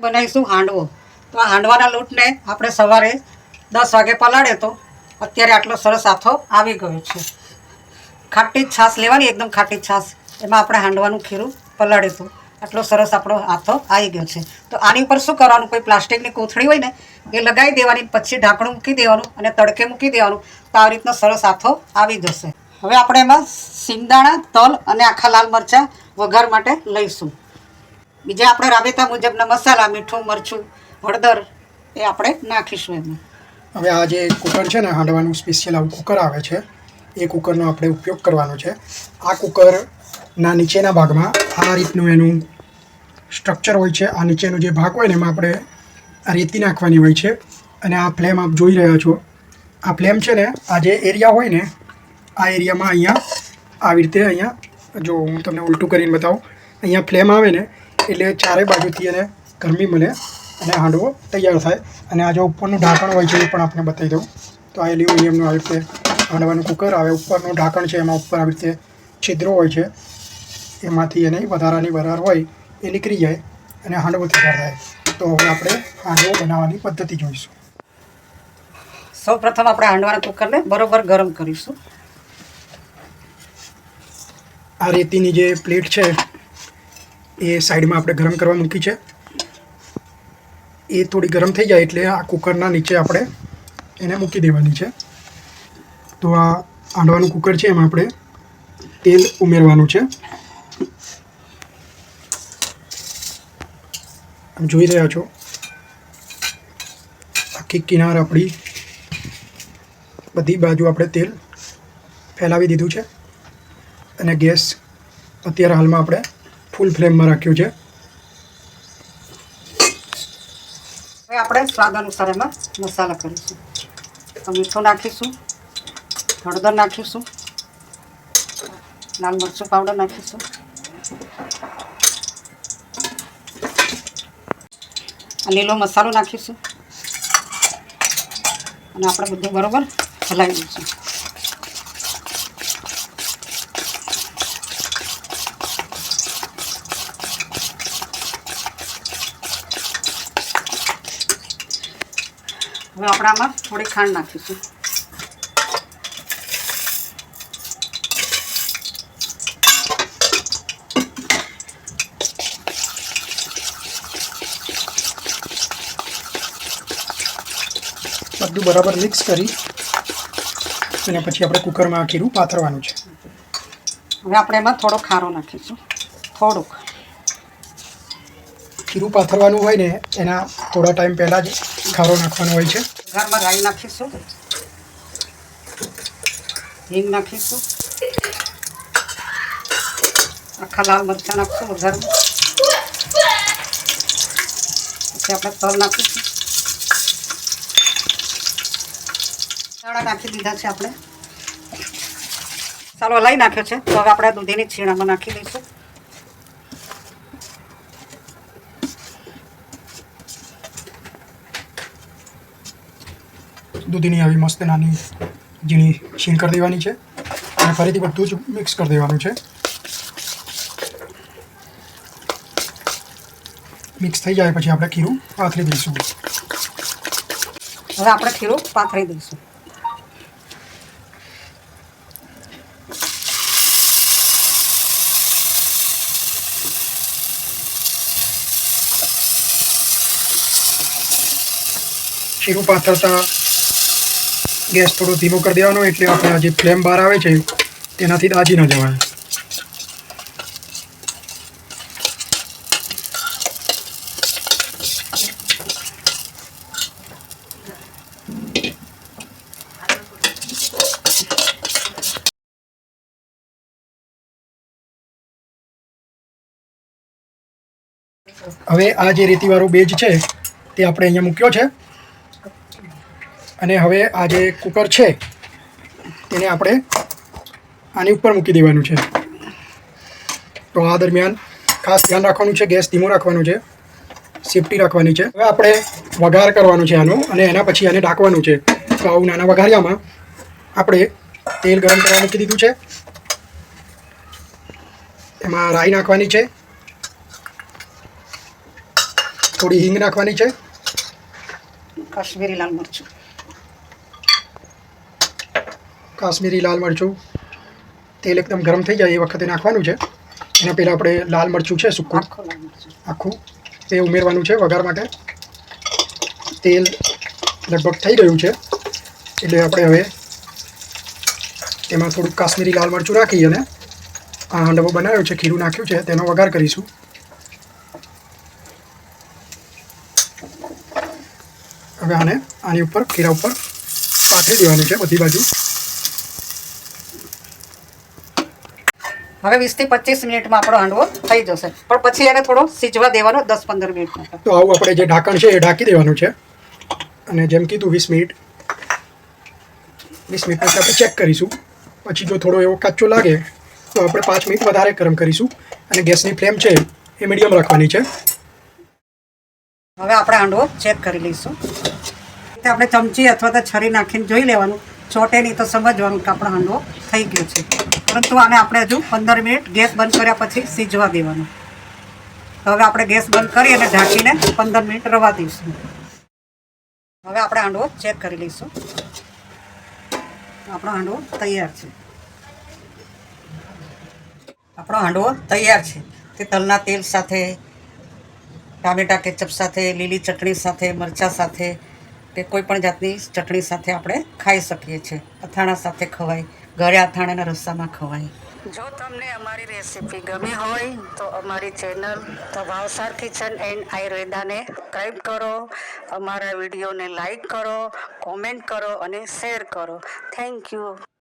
બનાવીશું હાંડવો. તો આ હાંડવાના લોટને આપણે સવારે 10 વાગે પલાળે તો અત્યારે આટલો સરસ આથો આવી ગયો છે. ખાટી છાશ લેવાની, એકદમ ખાટી છાશ, એમાં આપણે હાંડવાનું ખીરું પલાળે તો આટલો સરસ આપણો આથો આવી ગયો છે. તો આની ઉપર શું કરવાનું, કોઈ પ્લાસ્ટિકની કોથળી હોય ને એ લગાવી દેવાની, પછી ઢાંકણું મૂકી દેવાનું અને તડકે મૂકી દેવાનું. તો આ રીતનો સરસ આથો આવી જશે. હવે આપણે એમાં સિંગદાણા, તલ અને આખા લાલ મરચાં વઘાર માટે લઈશું. બીજા આપણે રાબેતા મુજબના મસાલા, મીઠું, મરચું, હળદર એ આપણે નાખીશું એમાં. હવે આ જે કુકર છે ને, હાંડવાનું સ્પેશિયલ આવું કુકર આવે છે, એ કુકરનો આપણે ઉપયોગ કરવાનો છે. આ કુકરના નીચેના ભાગમાં આ રીતનું એનું સ્ટ્રક્ચર હોય છે. આ નીચેનો જે ભાગ હોય ને એમાં આપણે આ રેતી નાખવાની હોય છે. અને આ ફ્લેમ આપ જોઈ રહ્યા છો, આ ફ્લેમ છે ને, આ જે એરિયા હોય ને, આ એરિયામાં અહીંયા આવી રીતે, અહીંયા જો હું તમને ઉલટું કરીને બતાવું, અહીંયા ફ્લેમ આવે ને એટલે ચારે બાજુથી એને ગરમી મળે અને હાંડવો તૈયાર થાય. અને આ જો ઉપરનું ઢાંકણ હોય છે એ પણ આપણે બતાવી દઉં. તો આ એલ્યુમિનિયમનું આવી રીતે હાંડવાનું કુકર આવે. ઉપરનું ઢાંકણ છે, એમાં ઉપર આવી રીતે છિદ્રો હોય છે, એમાંથી એને વધારાની વરાળ હોય એ નીકળી જાય અને હાંડવો તૈયાર થાય. તો હવે આપણે હાંડવો બનાવવાની પદ્ધતિ જોઈશું. સૌપ્રથમ આપણે હાંડવાના કુકરને બરોબર ગરમ કરીશું. આ રેતીની જે પ્લેટ છે એ સાઈડમાં આપણે ગરમ કરવા મૂકી છે. એ થોડી ગરમ થઈ જાય એટલે આ કુકરના નીચે આપણે એને મૂકી દેવાની છે. તો આ હાંડવાનું કુકર છે, એમાં આપણે તેલ ઉમેરવાનું છે. જોઈ રહ્યા છો, આખી કિનાર આપણી બધી બાજુ આપણે તેલ ફેલાવી દીધું છે. અને ગેસ અત્યારે હાલમાં આપણે ફૂલ ફ્લેમમાં રાખ્યું છે. હવે આપણે સ્વાદ અનુસાર એમાં મસાલા કરીશું. તો મીઠું નાખીશું, હળદર નાખીશું, લાલ મરચું પાવડર નાખીશું, લીલો મસાલો નાખીશું અને આપણે બધું બરોબર હલાવી દઈશું. હવે આપણે આમાં થોડી ખાંડ નાખીશું. બધું બરાબર મિક્સ કરી અને પછી આપણે કુકરમાં આ ખીરું પાથરવાનું છે. હવે આપણે એમાં થોડો ખારો નાખીશું. થોડુંક ખીરું પાથરવાનું હોય ને એના થોડા ટાઈમ પહેલાં જ ખારો નાખવાનો હોય છે. વઘારમાં રાઈ નાખીશું, હિંગ નાખીશું, આખા લાલ મરચાં નાખીશું વઘારમાં, પછી આપણે તલ નાખીશું, દાણા નાખી દીધા છે આપણે, ચાલો હલાવી નાખ્યો છે. તો હવે આપણે દૂધીની છીણામાં નાખી દઈશું. દૂધીની આવી મસ્ત નાની ઝીણી છીણ કરી દેવાની છે અને ફરીથી બધું જ મિક્સ કરી દેવાનું છે. મિક્સ થઈ જાય પછી આપણે ખીરું પાથરી દઈશું. હવે આપણે ખીરું પાથરી દઈશું. ખીરું પાથરતા ગેસ થોડો ધીમો કરી દેવાનો, એટલે આપણે આ જે ફ્લેમ બહાર આવે છે તેનાથી દાજી ન જવાય. હવે આ જે રેતીવાળો બેજ છે તે આપણે અહીંયા મૂક્યો છે. અને હવે આ જે કુકર છે તેને આપણે આની ઉપર મૂકી દેવાનું છે. તો આ દરમિયાન ખાસ ધ્યાન રાખવાનું છે, ગેસ ધીમો રાખવાનો છે, સેફટી રાખવાની છે. હવે આપણે વઘાર કરવાનું છે આનો, અને એના પછી આને ઢાંકવાનું છે. તો આવું નાના વઘારિયામાં આપણે તેલ ગરમ કરવા મૂકી દીધું છે. એમાં રાઈ નાખવાની છે, થોડી હિંગ નાખવાની છે, કાશ્મીરી લાલ મરચું, કાશ્મીરી લાલ મરચું. તેલ એકદમ ગરમ થઈ જાય એ વખતે નાખવાનું છે. એના પહેલાં આપણે લાલ મરચું છે સૂકું આખું લાલ મરચું. આખું એ ઉમેરવાનું છે વઘાર માટે. તેલ લગભગ થઈ ગયું છે એટલે આપણે હવે એમાં થોડુંક કાશ્મીરી લાલ મરચું નાખી અને આ હાંડવો બનાવ્યો છે, ખીરું નાખ્યું છે, તેનો વઘાર કરીશું. હવે આને આની ઉપર ખીરા ઉપર પાથરી દેવાનું છે બધી બાજુ. હવે 20 થી 25 મિનિટમાં આપણો હાંડવો થઈ જશે, પણ પછી એને થોડો સીજવા દેવાનો 10-15 મિનિટ માટે. તો આવું આપણે જે ઢાંકણ છે એ ઢાંકી દેવાનું છે અને જેમ કીધું 20 મિનિટ પછી આપણે ચેક કરીશું. પછી જો થોડો એવો કાચો લાગે તો આપણે 5 મિનિટ વધારે ગરમ કરીશું અને ગેસની ફ્લેમ છે એ મીડિયમ રાખવાની છે. હવે આપણે હાંડવો ચેક કરી લઈશું. આપણે ચમચી અથવા તો છરી નાખીને જોઈ લેવાનું, ચોટે નહીં તો સમજવાનું કે આપણો હાંડવો થઈ ગયો છે. પરંતુ આને આપણે હજુ 15 મિનિટ ગેસ બંધ કર્યા પછી સીજવા દેવાનું. તો હવે આપણે ગેસ બંધ કરી અને ઢાંકીને 15 મિનિટ રવા દઈશું. હવે આપણે હાંડવો ચેક કરી લઈશું. આપણો હાંડવો તૈયાર છે. આપણો હાંડવો તૈયાર છે. તે તલના તેલ સાથે, ટામેટા કેચપ સાથે, લીલી ચટણી સાથે, મરચાં સાથે કે કોઈ પણ જાતની ચટણી સાથે આપણે ખાઈ શકીએ છીએ. અથાણા સાથે ખવાય, ઘરે અથાણાના રસામાં ખવાય. જો તમને અમારી રેસીપી ગમી હોય તો અમારી channel the Bhavsar kitchen and આયુર્વેદાને સબસ્ક્રાઈબ કરો, અમારા વિડીયોને લાઈક કરો, કોમેન્ટ કરો અને શેર કરો. Thank you.